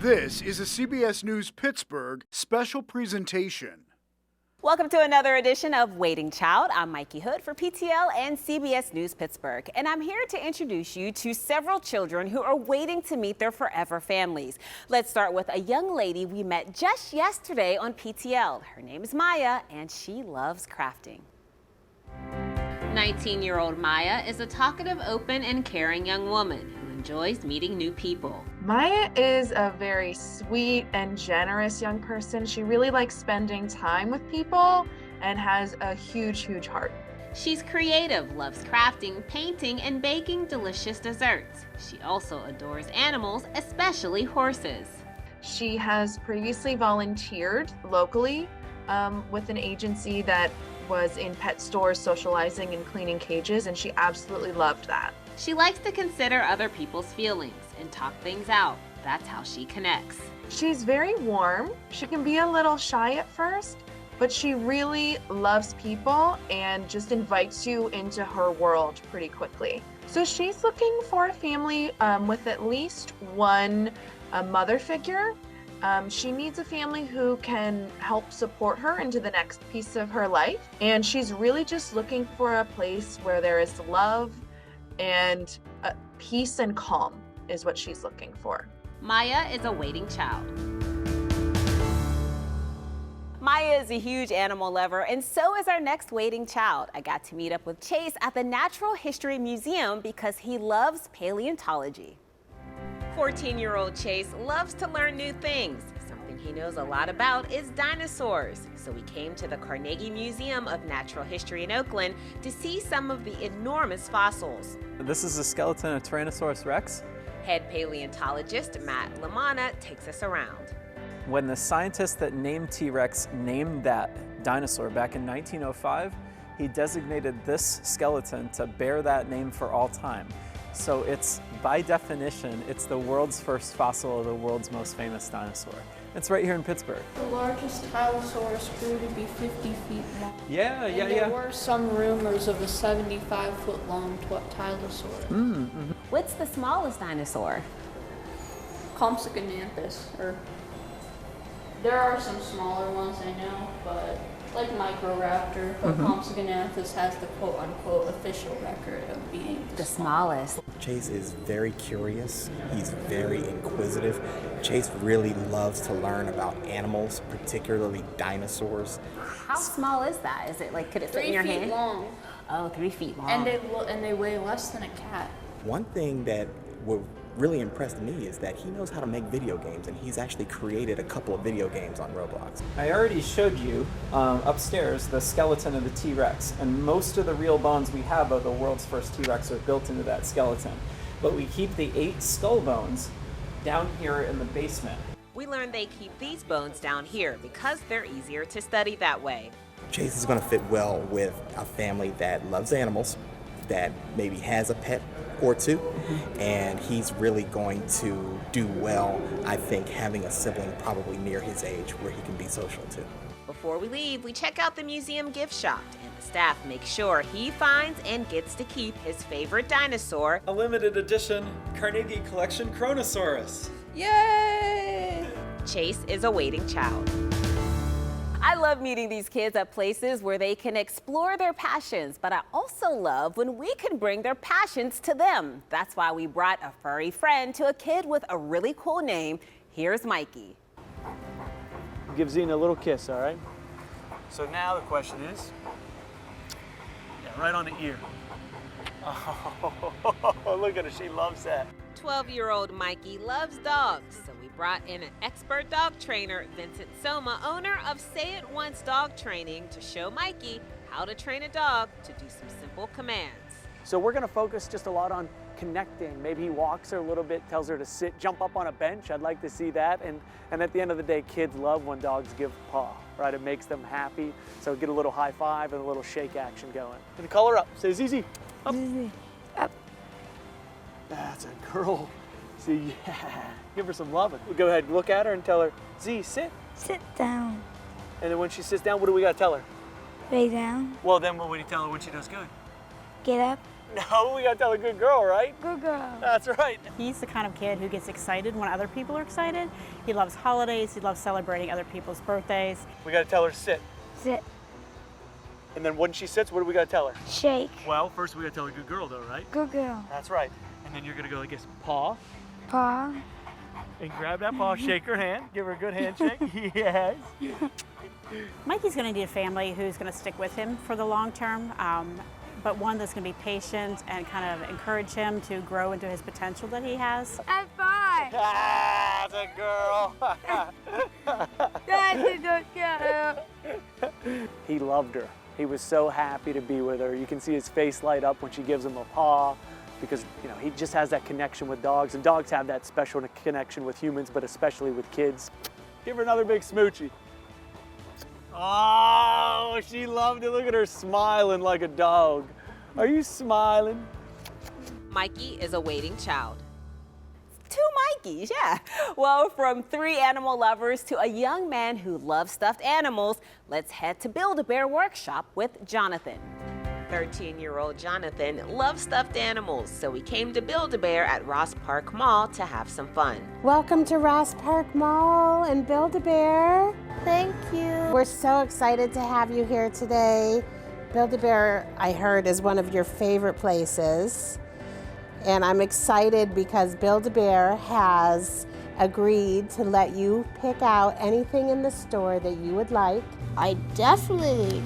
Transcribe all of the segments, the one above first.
This is a CBS News Pittsburgh special presentation. Welcome to another edition of Waiting Child. I'm Mikey Hood for PTL and CBS News Pittsburgh, and I'm here to introduce you to several children who are waiting to meet their forever families. Let's start with a young lady we met just yesterday on PTL. Her name is Maya, and she loves crafting. 19-year-old Maya is a talkative, open, and caring young woman who enjoys meeting new people. Maya is a very sweet and generous young person. She really likes spending time with people and has a huge heart. She's creative, loves crafting, painting, and baking delicious desserts. She also adores animals, especially horses. She has previously volunteered locally with an agency that was in pet stores socializing and cleaning cages, and she absolutely loved that. She likes to consider other people's feelings and talk things out. That's how she connects. She's very warm. She can be a little shy at first, but she really loves people and just invites you into her world pretty quickly. So she's looking for a family with at least one mother figure. She needs a family who can help support her into the next piece of her life. And she's really just looking for a place where there is love and peace and calm is what she's looking for. Maya is a waiting child. Maya is a huge animal lover, and so is our next waiting child. I got to meet up with Chase at the Natural History Museum because he loves paleontology. 14-year-old Chase loves to learn new things. Something he knows a lot about is dinosaurs. So we came to the Carnegie Museum of Natural History in Oakland to see some of the enormous fossils. This is a skeleton of Tyrannosaurus rex. Head paleontologist Matt Lamana takes us around. When the scientist that named T-Rex named that dinosaur back in 1905, he designated this skeleton to bear that name for all time. So it's, by definition, it's the world's first fossil of the world's most famous dinosaur. It's right here in Pittsburgh. The largest Tylosaurus grew to be 50 feet long. Yeah. There were some rumors of a 75-foot long Tylosaurus. What's the smallest dinosaur? Compsognathus, or there are some smaller ones I know, but like Microraptor, but Compsognathus has the quote-unquote official record of being The smallest. Chase is very curious. He's very inquisitive. Chase really loves to learn about animals, particularly dinosaurs. How small is that? Is it like, could it fit in your 3 feet hand? long, Oh, 3 feet long. and they weigh less than a cat. One thing that really impressed me is that he knows how to make video games, and he's actually created a couple of video games on Roblox. I already showed you upstairs the skeleton of the T-Rex, and most of the real bones we have of the world's first T-Rex are built into that skeleton. But we keep the 8 skull bones down here in the basement. We learned they keep these bones down here because they're easier to study that way. Chase is going to fit well with a family that loves animals, that maybe has a pet or two, and he's really going to do well, I think, having a sibling probably near his age where he can be social too. Before we leave, we check out the museum gift shop, and the staff makes sure he finds and gets to keep his favorite dinosaur. A limited edition Carnegie Collection Chronosaurus. Yay! Chase is a waiting child. I love meeting these kids at places where they can explore their passions, but I also love when we can bring their passions to them. That's why we brought a furry friend to a kid with a really cool name. Here's Mikey. Give Xena a little kiss, all right? So now the question is, right on the ear. Oh, look at her, she loves that. 12-year-old Mikey loves dogs, so we brought in an expert dog trainer, Vincent Soma, owner of Say It Once Dog Training, to show Mikey how to train a dog to do some simple commands. So we're gonna focus just a lot on connecting. Maybe he walks her a little bit, tells her to sit, jump up on a bench. I'd like to see that. And at the end of the day, kids love when dogs give paw, right? It makes them happy. So get a little high five and a little shake action going. And call her up, say Zizi, up. Zizi, up. That's a girl. See, yeah. Give her some loving. Go ahead, look at her and tell her, Z, sit. Sit down. And then when she sits down, what do we gotta tell her? Lay down. Well, then what would you tell her when she does good? Get up. No, we gotta tell a good girl, right? Good girl. That's right. He's the kind of kid who gets excited when other people are excited. He loves holidays. He loves celebrating other people's birthdays. We gotta tell her to sit. Sit. And then when she sits, what do we gotta tell her? Shake. Well, first we gotta tell her good girl though, right? Good girl. That's right. And then you're gonna go like this, paw, Paw. and grab that paw, shake her hand, give her a good handshake. Yes. Mikey's going to need a family who's going to stick with him for the long term, but one that's going to be patient and kind of encourage him to grow into his potential that he has. High five. That's a girl. That's a good girl. He loved her. He was so happy to be with her. You can see his face light up when she gives him a paw because, you know, he just has that connection with dogs, and dogs have that special connection with humans, but especially with kids. Give her another big smoochie. Oh, she loved it. Look at her smiling like a dog. Are you smiling? Mikey is a waiting child. 2 Mikeys, yeah. Well, from 3 animal lovers to a young man who loves stuffed animals, let's head to Build-A-Bear Workshop with Jonathan. 13-year-old Jonathan loves stuffed animals, so he came to Build-A-Bear at Ross Park Mall to have some fun. Welcome to Ross Park Mall and Build-A-Bear. Thank you. We're so excited to have you here today. Build-A-Bear, I heard, is one of your favorite places. And I'm excited because Build-A-Bear has agreed to let you pick out anything in the store that you would like. I definitely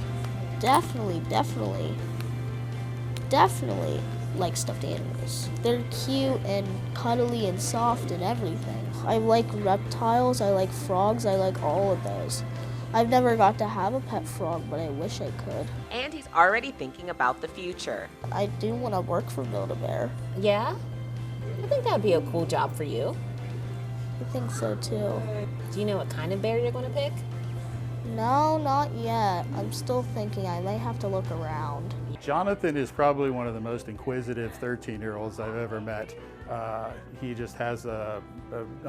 like stuffed animals. They're cute and cuddly and soft and everything. I like reptiles, I like frogs, I like all of those. I've never got to have a pet frog, but I wish I could. And he's already thinking about the future. I do want to work for Build-A-Bear. Yeah? I think that'd be a cool job for you. I think so too. Do you know what kind of bear you're gonna pick? No, not yet. I'm still thinking. I might have to look around. Jonathan is probably one of the most inquisitive 13-year-olds I've ever met. He just has a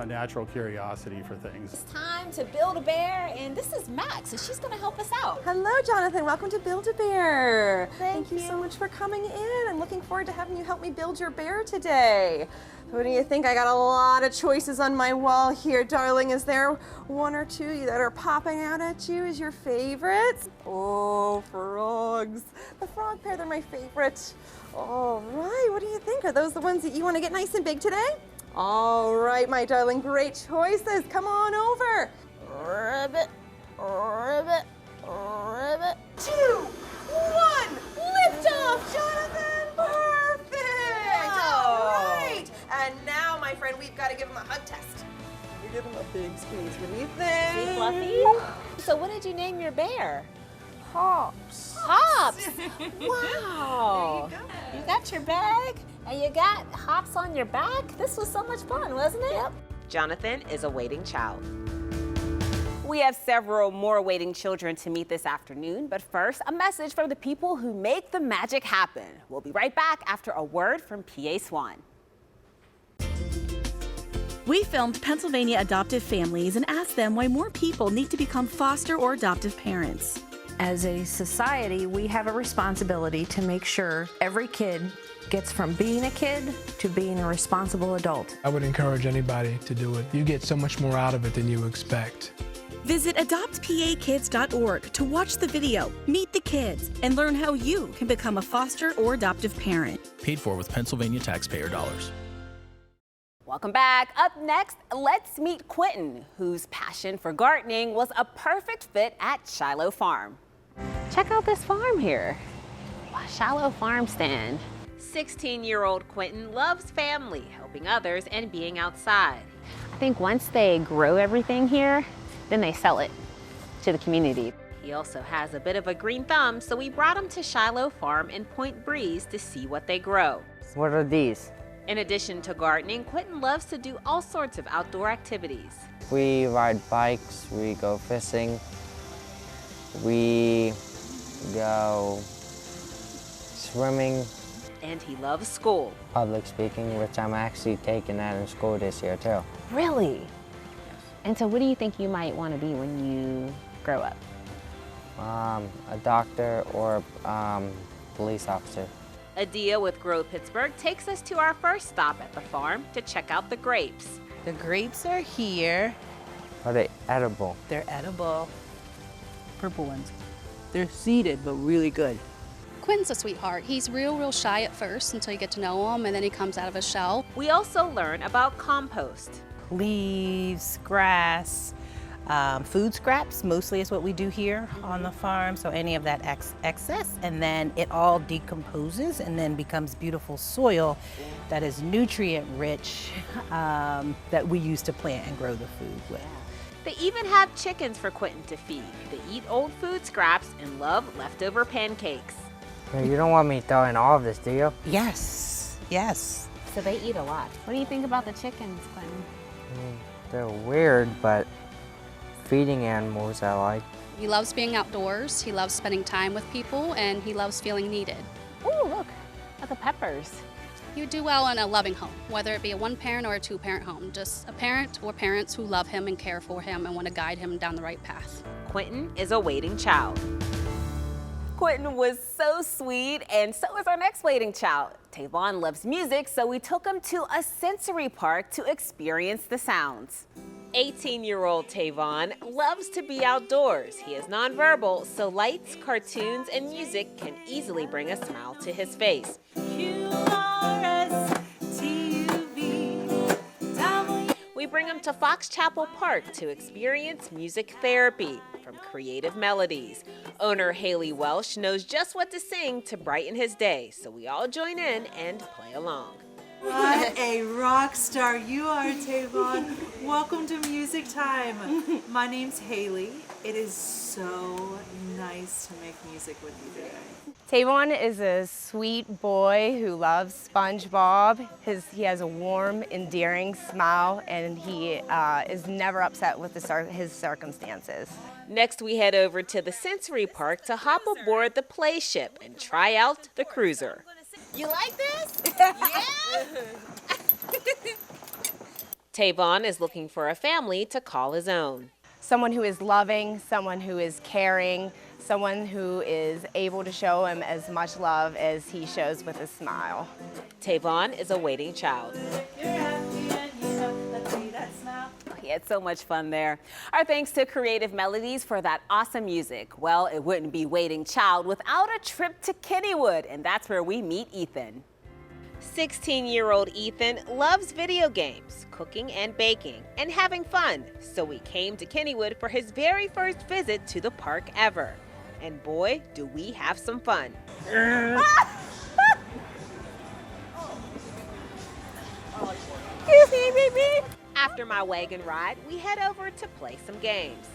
natural curiosity for things. It's time to build a bear, and this is Max, and she's gonna help us out. Hello, Jonathan. Welcome to Build-A-Bear. Thank you so much for coming in. I'm looking forward to having you help me build your bear today. What do you think? I got a lot of choices on my wall here, darling. Is there one or two that are popping out at you as your favorites? Oh, frogs. The frog pair, they're my favorite. All right, what do you think? Are those the ones that you want to get nice and big today? All right, my darling, great choices. Come on over. Ribbit, ribbit, ribbit. 2, 1, lift off, Jonathan. Perfect. All right. And now, my friend, we've got to give him a hug test. We give him a big squeeze. What do you think? Fluffy? So what did you name your bear? Hops. Hops. Wow. There you go. You got your bag and you got Hops on your back. This was so much fun, wasn't it? Yep. Jonathan is a waiting child. We have several more waiting children to meet this afternoon, but first, a message from the people who make the magic happen. We'll be right back after a word from PA Swan. We filmed Pennsylvania adoptive families and asked them why more people need to become foster or adoptive parents. As a society, we have a responsibility to make sure every kid gets from being a kid to being a responsible adult. I would encourage anybody to do it. You get so much more out of it than you expect. Visit adoptpakids.org to watch the video, meet the kids, and learn how you can become a foster or adoptive parent. Paid for with Pennsylvania taxpayer dollars. Welcome back. Up next, let's meet Quentin, whose passion for gardening was a perfect fit at Shiloh Farm. Check out this farm here. Shiloh Farm stand. 16-year-old Quentin loves family, helping others, and being outside. I think once they grow everything here, then they sell it to the community. He also has a bit of a green thumb, so we brought him to Shiloh Farm in Point Breeze to see what they grow. What are these? In addition to gardening, Quentin loves to do all sorts of outdoor activities. We ride bikes, we go fishing, we go swimming. And he loves school. Public speaking, which I'm actually taking that in school this year too. Really? And so what do you think you might want to be when you grow up? A doctor or police officer. Adia with Grow Pittsburgh takes us to our first stop at the farm to check out the grapes. The grapes are here. Are they edible? They're edible. Purple ones. They're seeded, but really good. Quentin's a sweetheart. He's real shy at first until you get to know him, and then he comes out of his shell. We also learn about compost. Leaves, grass, food scraps mostly is what we do here on the farm. So any of that excess, and then it all decomposes and then becomes beautiful soil that is nutrient rich that we use to plant and grow the food with. They even have chickens for Quentin to feed. They eat old food scraps and love leftover pancakes. You don't want me throwing all of this, do you? Yes, yes. So they eat a lot. What do you think about the chickens, Quentin? They're weird, but feeding animals I like. He loves being outdoors, he loves spending time with people, and he loves feeling needed. Ooh, look at the peppers. He would do well in a loving home, whether it be a one-parent or a two-parent home. Just a parent or parents who love him and care for him and want to guide him down the right path. Quentin is a waiting child. Quentin was so sweet, and so is our next waiting child. Tavon loves music, so we took him to a sensory park to experience the sounds. 18-year-old Tavon loves to be outdoors. He is nonverbal, so lights, cartoons, and music can easily bring a smile to his face. We bring him to Fox Chapel Park to experience music therapy from Creative Melodies. Owner Haley Welsh knows just what to sing to brighten his day, so we all join in and play along. What a rock star you are, Tavon. Welcome to Music Time. My name's Haley. It is so nice to make music with you today. Tavon is a sweet boy who loves SpongeBob. He has a warm, endearing smile, and he is never upset with his circumstances. Next, we head over to the sensory park to hop aboard the play ship and try out the cruiser. You like this? Yeah! Tavon is looking for a family to call his own. Someone who is loving, someone who is caring, someone who is able to show him as much love as he shows with a smile. Tavon is a waiting child. He had so much fun there. Our thanks to Creative Melodies for that awesome music. Well, it wouldn't be Waiting Child without a trip to Kennywood, and that's where we meet Ethan. 16-year-old Ethan loves video games, cooking and baking, and having fun. So we came to Kennywood for his very first visit to the park ever. And boy, do we have some fun. After my wagon ride, we head over to play some games.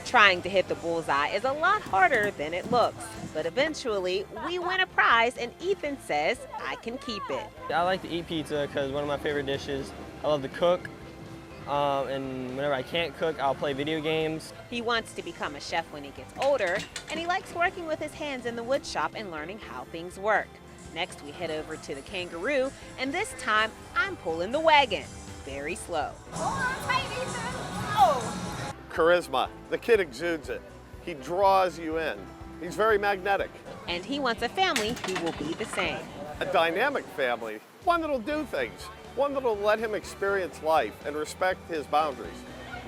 Trying to hit the bullseye is a lot harder than it looks, but eventually we win a prize and Ethan says I can keep it. I like to eat pizza because one of my favorite dishes. I love to cook, and whenever I can't cook, I'll play video games. He wants to become a chef when he gets older, and he likes working with his hands in the wood shop and learning how things work. Next, we head over to the kangaroo, and this time I'm pulling the wagon. Very slow. Hold on tight, Ethan. Oh. Charisma. The kid exudes it. He draws you in. He's very magnetic. And he wants a family who will be the same. A dynamic family. One that'll do things. One that'll let him experience life and respect his boundaries.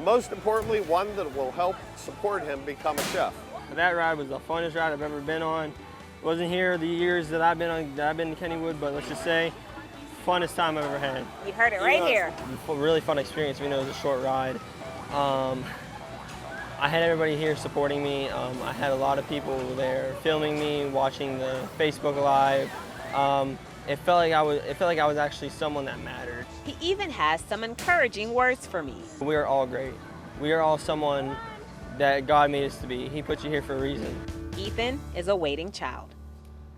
Most importantly, one that will help support him become a chef. That ride was the funnest ride I've ever been on. Wasn't here the years that I've been in Kennywood, but let's just say, funnest time I've ever had. You heard it right here. Really fun experience, even though it was a short ride. I had everybody here supporting me. I had a lot of people there filming me, watching the Facebook Live. It felt like I was actually someone that mattered. He even has some encouraging words for me. We are all great. We are all someone that God made us to be. He put you here for a reason. Ethan is a waiting child.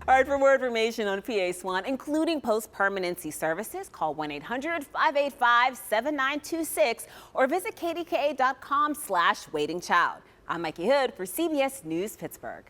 All right, for more information on PA Swan, including post-permanency services, call 1-800-585-7926 or visit kdka.com/waitingchild. I'm Mikey Hood for CBS News Pittsburgh.